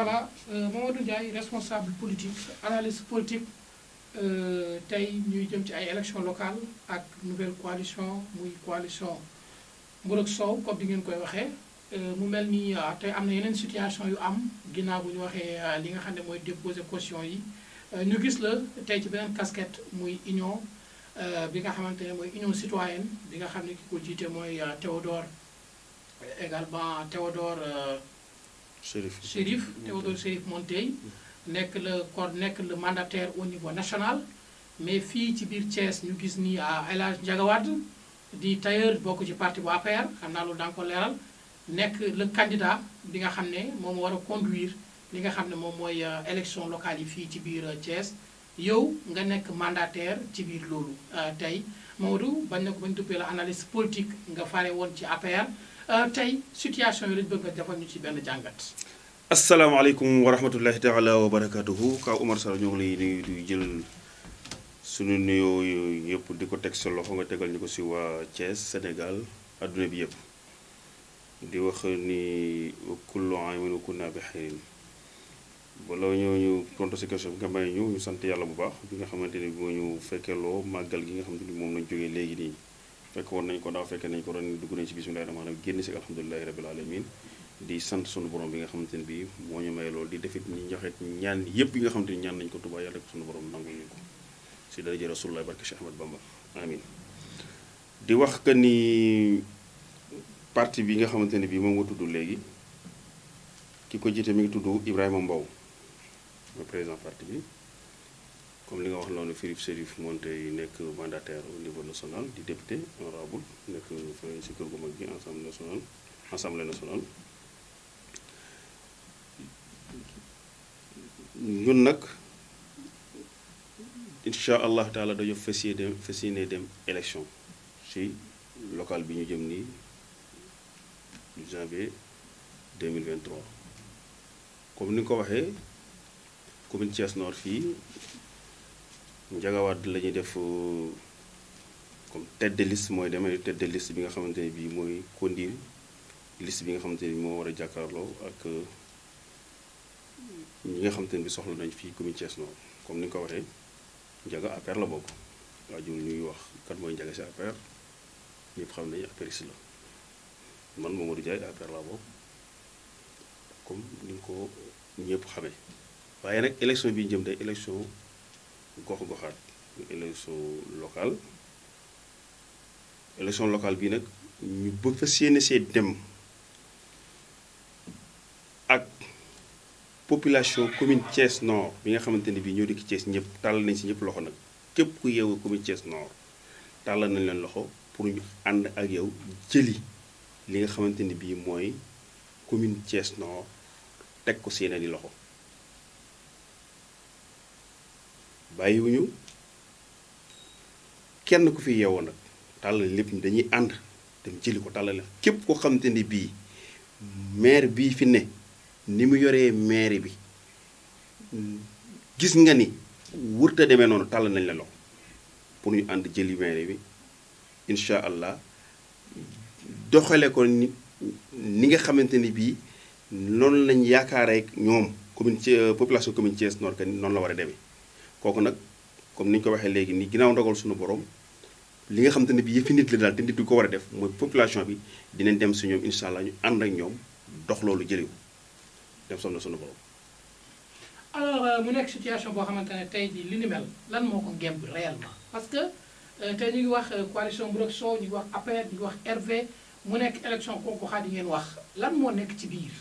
voilà Mamadou Ndiaye responsable politique analyste politique tey ñuy jëm ci ay élections locales ak nouvelle coalition muy coalition Mbour ak Sow comme di ngeen koy waxee mu mel ni tey am na yeneen situation yu am ginnaaw bu ñu waxee li nga xam ne mooy déposer caution yi ñu gis la tey ci beneen casquette muy union bi nga xamante ne mooy union citoyenne bi nga xam ne ki ko jiite mooy Théodore également Théodore Chérif Théodore Chérif Monteil nekk le mandataire au niveau national mais fii ci biir Thiès ñu gis ni El Hadj Ndiaga Wade di tailleur bokk ci parti bu APR xam naa loolu da nga ko leeral nekk le candidat bi nga xam ne moom war a conduire li nga xam ne moom mooy élection locale yi fii ci biir Thiès yow nga nekk mandataire ci biir loolu tey Maodo bañ na ko bañ duppee la analyse politique nga fare woon ci APR tey situation yi lañ bëgg nga defal ñu ci benn jàngat. asalaamaaleykum wa rahmatullahi taala wa barakatuhu Ka Oumar Sall ñoo ngi lay nuyu di jël sunu nuyoo yëpp di ko teg sa loxo nga tegal ñu ko si waa Thiès Sénégal adduna bi yëpp di wax ni kullu aamin wa kunna bi xayrin bala ñu tontu si question bi nga may ñu sant yàlla bu baax bi nga xamante ni moo ñu fekkeloo màggal gi nga xamante ni moom lañ jógee léegi nii fekk woon nañ ko daaw fekkee nañ ko ren dugg nañ si bismillahi rahmaani rahiim génn si alhamdulilahi rabil alamin di sant sunu borom bi nga xamante ne bii moo ñu may loolu di defit ñi joxe ñaan yëpp yi nga xamante ni ñaan nañ ko Tuubaa yàlla rek sunu borom nangul ñu ko si daraja Rasulullah barke Cheikh Ahmad Bamba amin di wax que ni parti bi nga xamante ne bii moom nga tudd léegi ki ko jiite mi ngi tudd Ibrahima Mbow mooy président parti bi comme li nga wax noonu Philippe Chérif Monteil nekk mandataire au niveau national di député honorable nekk si kër gu mag gi assemblée nationale ñun nag incha allah taala dañoo fas yéene dem élection ci local bi ñu jëm nii janvier 2023 comme ni nga ko waxee commune Thiès Nord fii Ndiaga Wade la ñuy def comme tête de liste mooy demee tête de liste bi nga xamante ne bii mooy conduire liste bi nga xamante ne moo war a jàkkaarloo ak ñi nga xamante ne bi soxla nañ fii commune Thiès Nord comme ni nga ko waxee Ndiaga APR la bokk waa jur ñuy wax kat mooy Ndiaga si APR ñëpp xam nañu APRiste la man Mamadou Ndiaye APR laa bokk comme ni nga ko ñëpp xamee waaye nag élection bi jëm day élection gox-goxaat élection locale bi nag ñu bëgg fa séene see dem ak population commune Thiès Nord bi nga xamante ne bii ñoo dëkk Thiès ñëpp tàllal nañ si ñëpp loxo nag képp ku yeewu commune Thiès Nord tàllal nañ leen loxo pour ñu ànd ak yow jëli li nga xamante ne bii mooy commune Thiès Nord teg ko seen i loxo bàyyiwuñu kenn ku fi yeewoo nag tàllal lépp ñu dañuy ànd dem jëli ko tàllal képp koo xamante ne bii maire bii fi ne ni mu yoree maire bi gis nga ni wërta demee noonu tàllal nañ la loxo pour ñu ànd jëli maire bi incha allah doxale ko ni nga xamante ni bii noonu lañ yaakaaree ñoom commune population commune Thiès Nord que noonu la war a demee kooku nag comme ni ñu ko waxee léegi nii ginnaaw ndogal suñu borom li nga xamante ne bii yëfi nit la daal te nit du ko war a def mooy population bi dinañ dem si ñoom incha allah ñu ànd ak ñoom dox loolu jëliw dem som na suñu borom. alors mu nekk situation boo xamante ne tey jii li ni mel lan moo ko ngemb réellement parce que tey ñu ngi wax coalition Mbour ak Sow ñu ngi wax APR ñu ngi wax RV mu nekk élection kooku xaat yi ngeen wax lan moo nekk ci biir.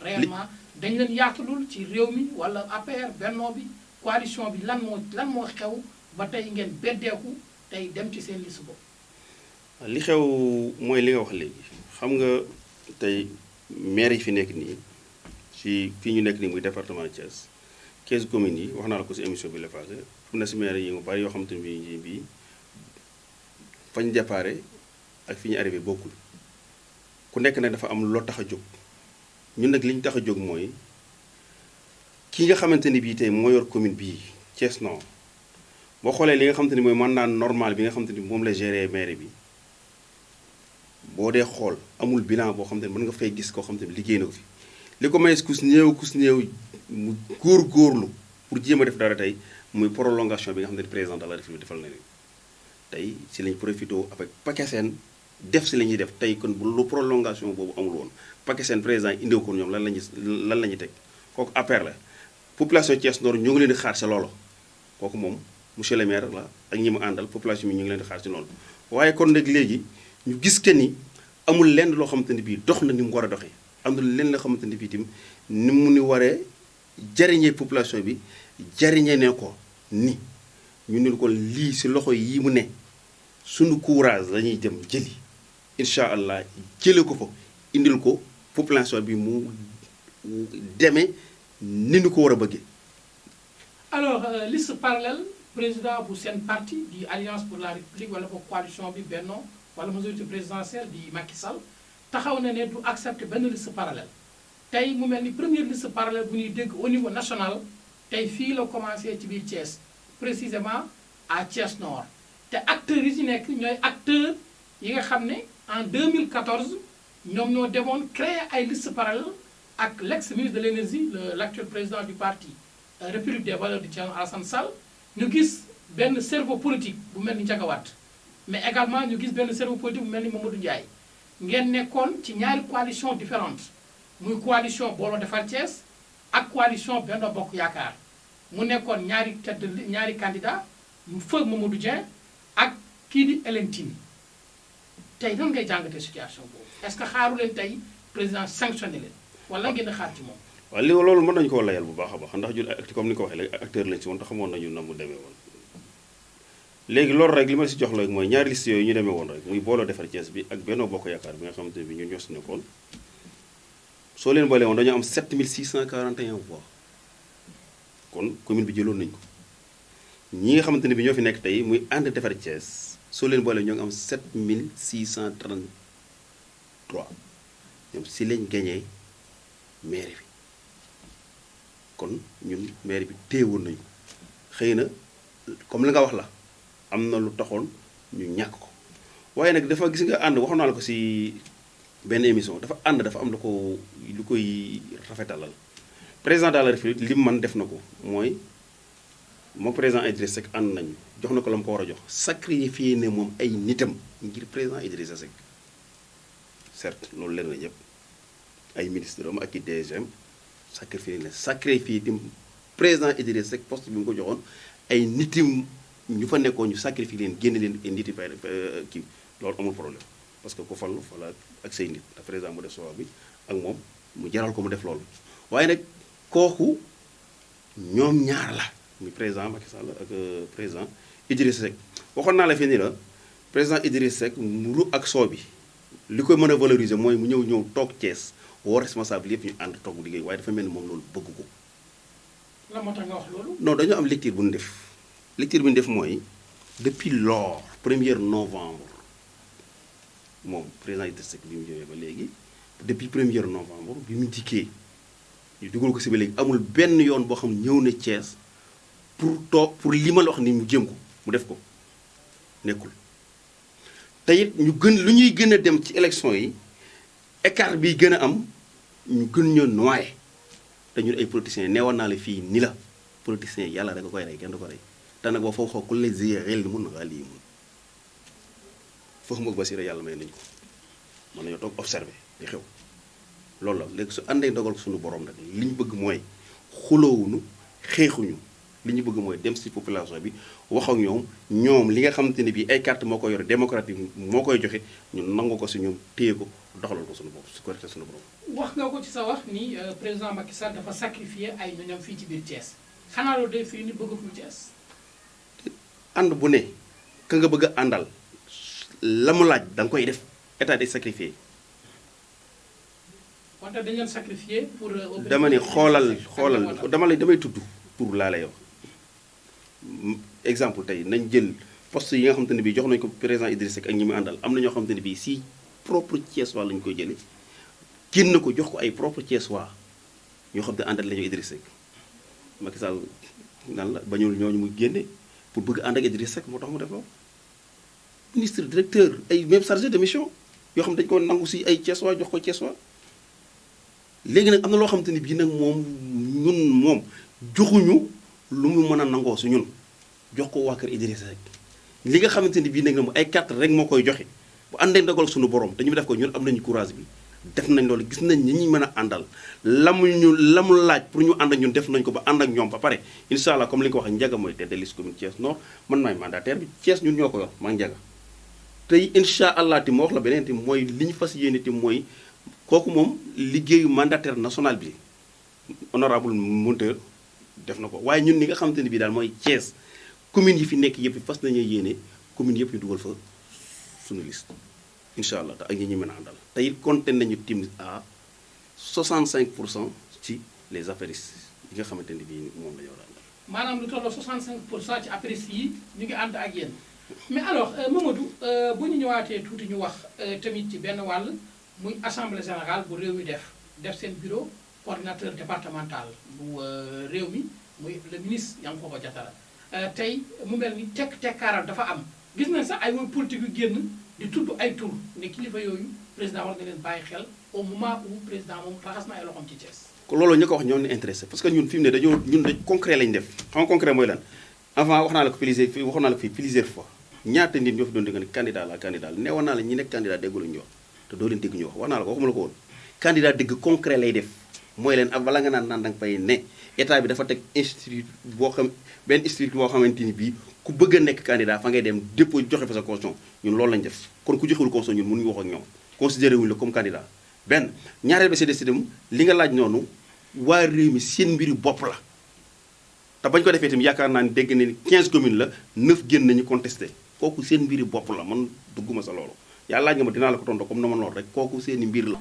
réellement dañ leen yaatalul ci réew mi wala APR bennoo bi coalition bi lan moo xew ba tey ngeen beddeeku tey dem ci seen liste boobu. li xew mooy li nga wax léegi xam nga tey maire yi fi nekk nii ci fii ñu nekk nii muy département de Thiès 15 communes yi wax naa la ko ci émission bi la passé am na ci maire yi nga bari yoo xamante ne bii fañ déparé ak fi ñu arrivé bokkul ku nekk nag dafa am loo tax a jóg ñun nag li ñu tax a jóg mooy ki nga xamante ni bii tey moo yor commune bii Thiès Nord boo xoolee li nga xamante ni mooy mandat normal bi nga xamante ni moom la gérer maire bi boo dee xool amul bilan boo xamante ni mën nga fay gis koo xamante ni liggéey na ko fi li ko may kus néew mu góorgóorlu pour jéem a def dara tey muy prolongation bi nga xam ne président de la République defal na leen tey si lañ profité avec PACASEN def si la ñuy def tey kon bu lu prolongation boobu amul woon PACASEN président indiw ko ñoom lan la ñuy teg kooku APR la population Thiès Nord ñu ngi leen di xaar si loolu kooku moom monsieur le maire la ak ñi mu àndal population bi ñu ngi leen di xaar si loolu waaye kon nag léegi ñu gis que ni amul lenn loo xamante ni bii dox na ni mu war a doxee am na lenn loo xamante ni bii tim ni mu ni waree jariñee population bi jariñee ne ko ni ñu ne ko lii si loxo yi mu ne suñu courage lañuy dem jëli incha allah jële ko fa indil ko population bi mu demee ni ñu ko war a bëggee. alors liste parallèle président bu seen parti di alliance pour la république wala boog coalition bi Benno wala majorité présidentielle di Macky Sall taxaw na ne du accepter benn liste parallèle tey mu mel ni première liste parallèle bu ñuy dégg au niveau national tey fii la commencé ci biir Thiès précisément à Thiès Nord te acteurs yi ci nekk ñooy acteurs yi nga xam ne en 2014 ñoom ñoo demoon créer ay liste parallèle ak l'ex ministre de l'énergie l'actuel président du parti République des valeurs di Thierno Alassane Sall ñu gis benn cerveau politique bu mel ni Ndiaga Wade mais également ñu gis benn cerveau politique bu mel ni Mamadou Ndiaye ngeen nekkoon ci ñaari coalition différentes muy coalition Booloo Defar Thiès ak coalition Benno Bokk Yaakaar mu nekkoon ñaari candidat feu Mamadou Dieng ak kii di Hélène Tine tey nan ngay jàngatee situation boobu est-ce que xaaru leen tey président sanctionné leen wala ngeen a xaar ci moom. waaw li loolu mën nañu koo layal bu baax a baax ndax ñun comme ni ko waxee léegi acteur lañ si woon te xamoon nañu na mu demee woon léegi loolu rek li ma si jox la mooy ñaari liste yooyu ñu demee woon rek muy Booloo Defar Thiès bi ak Benno Bokk Yaakaar bi nga xamante ne bi ñun ñoo si nekkoon soo leen boolee woon dañoo am 7641 voix kon commune bi jëloon nañu ko ñi nga xamante ne bi ñoo fi nekk tey muy ànd Defar Thiès soo leen boolee ñoo ngi am 7633 ñoom si lañ gagné maire bi kon ñun maire bi téewoon nañu xëy na comme li nga wax la am na lu taxoon ñu ñàkk ko waaye nag dafa gis nga ànd waxoon naa la ko si benn émission dafa ànd dafa am lu koy rafetalal président de la République li mu mën def na ko mooy moom président Idrissa Seck ànd nañu jox na ko la mu ko war a jox sacrifié ne moom ay nitam ngir président Idrissa Seck certes loolu leer na ñëpp ay ministre am ak i DGM sacrifié tim président Idrissa Seck poste bi mu ko joxoon ay nitim ñu fa nekkoon ñu sacrifié leen génn leen ay niti kii loolu amul problème parce que ku fallu fala ak say nit te président mu def soo bi ak moom mu jaral ko mu def loolu waaye nag kooku ñoom ñaar la muy président Macky Sall ak président Idrissa Seck waxoon naa la fi ni la président Idrissa Seck mburu ak soo bi li koy mën a valoriser mooy mu ñëw toog Thiès woo responsable yëpp ñu ànd toog liggéey waaye dafa mel ni moom loolu bëgg ko. lan moo tax nga wax loolu. non dañoo am lecture bu ñu def lecture bi ñu def mooy depuis lors 1er novembre moom président Idrissa Seck bi mu ñëwee ba léegi depuis 1er novembre bi mu dikkee ñu dugal ko si ba léegi amul benn yoon boo xam ñëw na Thiès pour li ma la wax ni mu jëm ko mu def ko nekkul te it ñu lu ñuy gën a dem ci élection yi écart bi gën a am ñu gën ñoo noyé te ñun ay politiciens neewoon naa la fii ni la politiciens yàlla rek a koy rey kenn du ko rey te nag boo foofu ku les réel mun na lii mun foofu moog Basira yàlla may nañu ko mën nañoo toog observé di xew loolu la léegi su àndee dogal suñu borom nag li ñu bëgg mooy xuloowuñu xeexuñu li ñu bëgg mooy dem si population bi wax ak ñoom li nga xamante ne bii ay carte moo koy yore démocratique moo koy joxe ñu nangu ko si ñoom téye ko doxalal ko suñu bopp su ko defee suñu borom. wax nga ko ci sa wax ni président Macky Sall dafa sacrifier ay ñoñam fii ci biir Thiès xanaa loolu day fii ni bëggatul Thiès. ànd bu ne ka nga bëgg a àndal la mu laaj da nga koy def état day sacrifier. wante dañu leen sacrifier pour. dama ne xoolal damay tudd pour laa lay wax exemple tey nañ jël poste yi nga xamante ne bii jox nañ ko président Idrissa Seck ak ñi mu àndal am na ñoo xamante ne bii si propre Thiès waa la ñu koy jëlee génn ko jox ko ay propre Thiès waa ñoo xam ne àndal la ñu Idrissa Seck Macky Sall nan la bañul ñooñu mu génne pour bëgg ànd ak Idrissa Seck moo tax mu def loolu ministre directeur ay même chargé de mission yoo xam ne dañu ko nangu si ay Thiès waa jox ko Thiès waa léegi nag am na loo xamante ni bii nag moom ñun moom joxuñu lu mu mën a nangoo su ñun jox ko waa kër Idrissa rek li nga xamante ni bii nag moom ay carte rek moo koy joxe bu àndee ndogal suñu borom te ñu def ko ñun am nañu courage bi def nañ loolu gis nañ ñi ñuy mën a àndal la mu laaj pour ñu ànd ak ñun def nañ ko ba ànd ak ñoom ba pare incha allah comme li nga ko wax Ndiaga mooy tête de liste commune Thiès Nord man maay mandataire bi Thiès ñun ñoo ko yor maa Ndiaga tey incha allah ti ma wax la beneen ti mooy li ñu fas yéene ti mooy kooku moom liggéeyu mandataire national bi honorable Monteur def na ko waaye ñun li nga xamante ni bii daal mooy Thiès commune yi fi nekk yëpp fas nañu yéene commune yëpp ñu dugal fa suñu liste incha allah te ak ñi ñu mën a àndal te it compté nañu tim à 65% ci les apéristes yi nga xamante ni bii moom la ñu war a àndal. maanaam lu tolloo 65% ci apéristes yi ñu ngi ànd ak yéen mais alors Mamadou bu ñu ñëwaatee tuuti ñu wax tamit ci benn wàll muy assemblée générale bu réew mi def seen bureau coordinateur départemental bu réew mi muy le ministre Yankhoba Diattara tey mu mel ni tekkaaral dafa am gis nañ sax ay woy politique yu génn di tudd ay tur ne kilifa yooyu président war nga leen bàyyi xel au moment où président moom raxas na ay loxoom ci Thiès. loolu ñu ko wax ñoo ñu intéressé parce que ñun fi mu ne dañoo ñun dañ concret lañ def xam nga concret mooy lan avant wax naa la ko plusieurs fois ñaata nit ñoo fi doon dégg ne candidat la neewoon naa la ñi nekk candidat déggu lañu ñu wax te doo leen dégg ñu wax naa la ko waxuma la ko woon candidat dégg concret lay def mooy leen ak bala nga naan da nga fay ne état bi dafa teg institut boo xam benn institut boo xamante ni bii ku bëgg a nekk candidat fa ngay dem dépôt joxe fa sa caution ñun loolu lañ def kon ku joxewul caution ñun mënuñu wax ak ñoom considéré wuñu la comme candidat benn ñaareel ba c'est décidé li nga laaj noonu waa réew mi seen mbiri bopp la te bañ ko defee itam yaakaar naa ni dégg ne 15 communes la 9 génn nañu contesté kooku seen mbiri bopp la man dugguma sa loolu yaa laaj nga ma dinaa la ko tontu comme na ma loolu rek kooku seen i mbir la.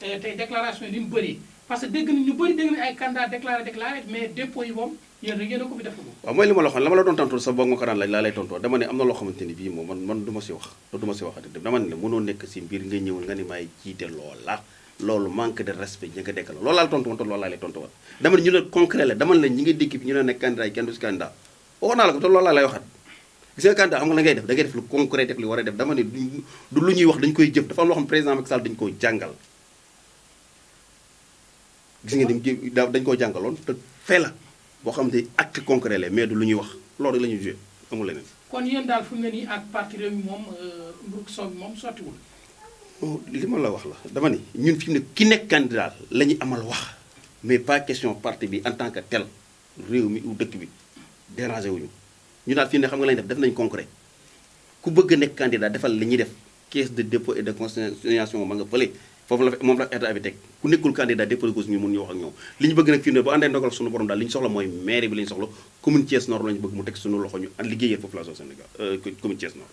tey déclaration yi ni mu bëri parce que dégg nañu bëri dégg nañu ay candidat déclaré mais dépôt yi moom yéen rek yéen a ko fi def ko. waaw mooy li ma la waxoon la ma la doon tontu sa boog nga ko daan laaj laa lay tontoo dama ne am na loo xamante ni bii moom man du ma si wax te du ma si waxati dama ne la mënoo nekk si mbir nga ñëwul nga ni maay jiite loola loolu manque de respect ñi nga dekkal loolu laa la tontu woon te loolu laa lay tontu woon dama ne ñu ne concret la dama ne la ñi nga dégg fi ñu ne nekk candidat yi kenn du si candidat waxoon naa la ko te loolu laa lay waxat gis nga candidat xam nga la ngay def da ngay def lu concret def li war a def dama ne du lu ñuy wax dañu koy jëf dafa am loo xam président Macky Sall dañu koy jàngal gis nga dañ koo jàngaloon te fee la boo xam ne acte concret la mais du lu ñuy wax loolu la ñuy joué amul leneen. kon yéen daal fu mu ne nii ak parti réew mi moom mburu soow bi moom sottiwul. li ma la wax la dama ni ñun fi mu ne ki nekk candidat la ñu amal wax mais pas question parti bi en tant que tel réew mi ou dëkk bi dérangé wuñu ñu daal fi mu ne xam nga lañ def nañ concret ku bëgg a nekk candidat defal li ñuy def caisse de dépôt et de consignation ma nga fële foofu la moom la état bi teg ku nekkul candidat déposé ko ñu mun ñu wax ak ñoom li ñu bëgg nag fi mu ne bu àndee ndogal suñu borom daal li ñu soxla mooy maire bi la ñu soxla commune Thiès Nord la ñu bëgg mu teg suñu loxo ñu liggéeyee population Sénégal commune Thiès Nord.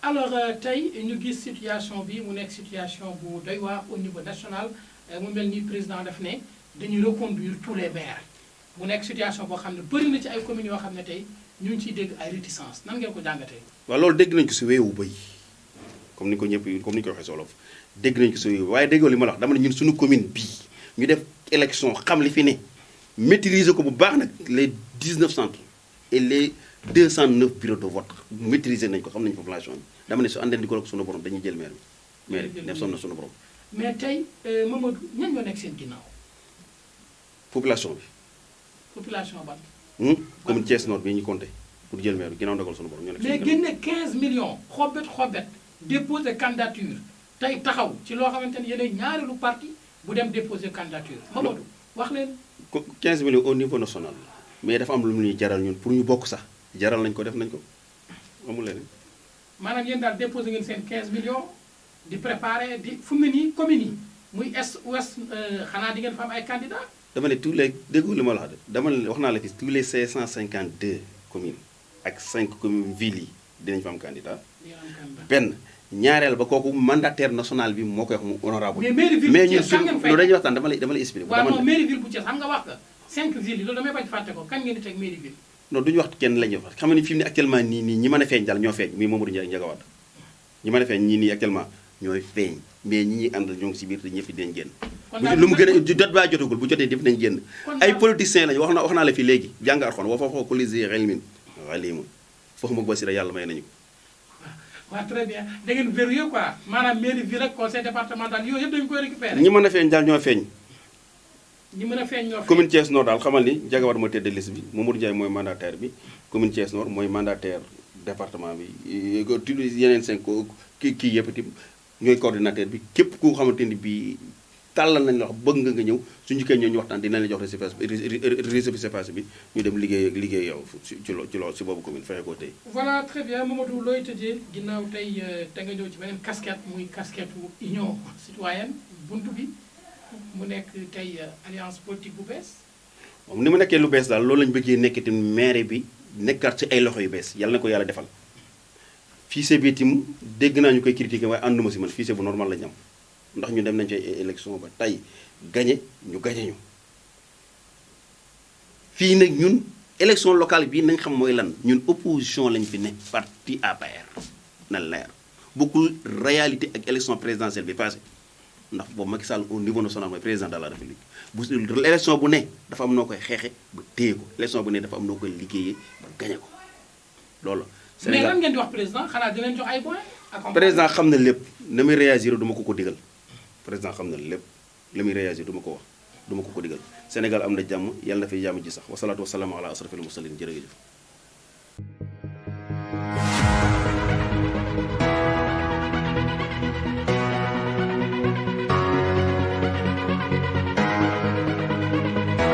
alors tey ñu gis situation bi mu nekk situation bu doy waar au niveau national mu mel ni président daf ne dañuy reconduire tous les maires mu nekk situation boo xam ne bëri na ci ay communes yoo xam ne tey ñu ngi ciy dégg ay réticence nan ngeen ko jàngatee. waaw loolu dégg nañu ko si weewu bëy comme ni ko ñëpp comme ni ñu ko waxee solof dégg nañu ko si weewu waaye déggoo li ma la wax dama ne ñun suñu commune bii ñu def élection xam li fi ne maîtriser ko bu baax nag les 19 centres et les 209 bureaux de vote maîtriser nañ ko xam nañu population bi dama ne su àndee di ko suñu borom dañuy jël maire bi maire bi def sonn na suñu borom. mais tey Mamadou ñan ñoo nekk seen ginnaaw. population bi. population ban. commune Thiès Nord bi ñu compté pour jël maire bi ginnaaw ndogal suñu borom ñoo nekk seen mais génne 15 millions xobet déposer candidature tey taxaw ci loo xamante ni yeneen ñaareelu parti bu dem déposer candidature. Mamadou wax leen. 15 millions au niveau national mais dafa am lu mu ñuy jaral ñun pour ñu bokk sax jaral nañ ko def nañ ko amul leneen. maanaam yéen daal déposé ngeen seen 15 millions di préparer di fu mu ne nii communes yi muy est ouest xanaa di ngeen fa am ay candidats. dama ne tous les déggu li ma la wax de dama ne wax naa la fi tous les 552 communes ak 5 communes villes yi dinañ fa am candidat. benn ñaareel ba kooku mandataire national bi moo koy wax mu honorable. mais mairie ville bu Thiès kan ngeen fay dañuy waxtaan dama lay expliquer. waaw non mairie ville bu Thiès xam nga wax nga 5 villes yi loolu damay bañ fàtte ko kan ngeen di teg mairie ville. non duñu wax kenn la ñuy wax xam nga ni fi mu ne actuellement nii ñi mën a feeñ daal ñoo feeñ muy Mamadou Ndiaga Wade ñi mën a feeñ nii actuellement ñooy feeñ mais ñi ñuy àndal ñoo ngi si biir te ñëpp dinañ génn. lu mu gën a jot baa jotagul bu jotee def nañ génn. ay politiciens lañu wax naa la fi léegi jàng Alxuraan wa fawqa kulli zi ilmin aliim foofu mag basira yàlla may nañu ko. waaw très bien da ngeen verrouillé quoi maanaam mairie ville ak conseil départemental yooyu yëpp dañu koy récupérer. ñi mën a feeñ daal ñoo feeñ. ñi mën a feeñ ñoo feeñ. commune Thiès Nord daal xamal ni Ndiaga Wade mooy tête de liste bi Mamadou Ndiaye mooy mandataire bi commune Thiès Nord mooy mandataire département bi yeneen 5 kii yëpp itam ñooy coordinateur bi képp ku xamante ni bii tàllal nañ la wax bëgg nga ñëw su njëkkee ñoo ñu waxtaan dinañ la jox récépissé bi ñu dem liggéey yow ci boobu commune fexe ko tey. voilà très bien Mamadou looy tëjee ginnaaw tey te nga ñëw ci beneen casquette muy casquette union citoyenne buntu bi mu nekk tey alliance politique bu bees. moom ni mu nekkee lu bees daal loolu lañu bëggee nekk itam maire bi nekkaat ci ay loxo yu bees yàlla na ko yàlla defal fichier bi itam dégg naa ñu koy critiquer waaye ànduma si man fichier bu normal la ñu am ndax ñu dem nañ ci élection ba tey gañe ñu fii nag ñun élection locale bii nañ xam mooy lan ñun opposition lañ fi ne parti APR na leer bokkul réalité ak élection présidentielle bi passé ndax boobu Macky Sall au niveau national mooy président de la République bu élection bu ne dafa am noo koy xeexe ba téye ko élection bu ne dafa am noo koy liggéeyee ba gañe ko loolu. mais lan ngeen di wax président xanaa di leen jox ay points. président xam na lépp na muy réagir duma ko digal président xam na lépp la muy réagir duma ko wax duma ko digal Sénégal am na jàmm yàlla na fay jàmm ji sax wasalaatu wasalaamu ala asrafil mursalin jërëjëf.